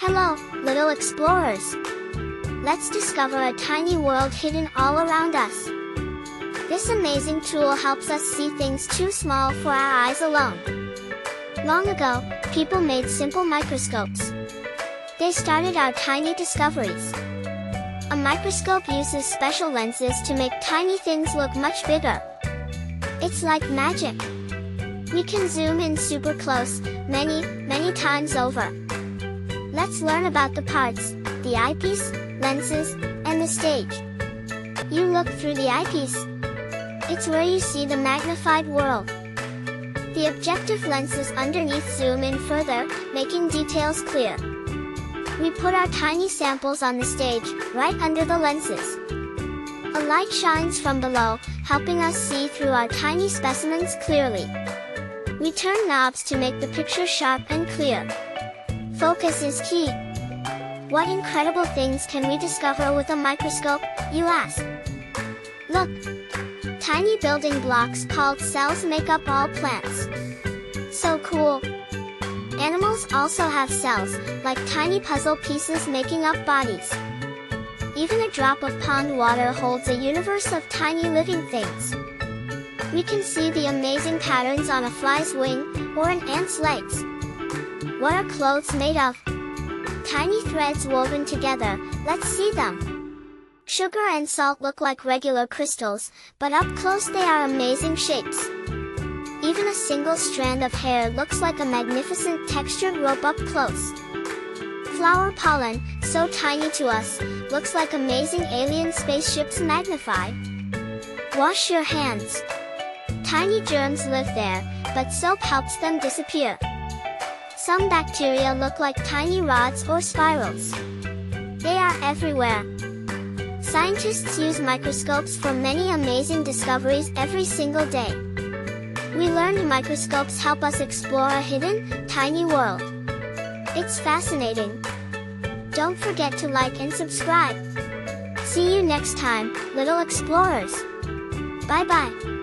Hello, little explorers! Let's discover a tiny world hidden all around us. This amazing tool helps us see things too small for our eyes alone. Long ago, people made simple microscopes. They started our tiny discoveries. A microscope uses special lenses to make tiny things look much bigger. It's like magic. We can zoom in super close, many times over. Let's learn about the parts, the eyepiece, lenses, and the stage. You look through the eyepiece. It's where you see the magnified world. The objective lenses underneath zoom in further, making details clear. We put our tiny samples on the stage, right under the lenses. A light shines from below, helping us see through our tiny specimens clearly. We turn knobs to make the picture sharp and clear. Focus is key. What incredible things can we discover with a microscope, you ask? Look! Tiny building blocks called cells make up all plants. So cool! Animals also have cells, like tiny puzzle pieces making up bodies. Even a drop of pond water holds a universe of tiny living things. We can see the amazing patterns on a fly's wing, or an ant's legs. What are clothes made of? Tiny threads woven together, let's see them. Sugar and salt look like regular crystals, but up close they are amazing shapes. Even a single strand of hair looks like a magnificent textured rope up close. Flower pollen, so tiny to us, looks like amazing alien spaceships magnified. Wash your hands. Tiny germs live there, but soap helps them disappear. Some bacteria look like tiny rods or spirals. They are everywhere. Scientists use microscopes for many amazing discoveries every single day. We learned microscopes help us explore a hidden, tiny world. It's fascinating. Don't forget to like and subscribe. See you next time, little explorers. Bye-bye.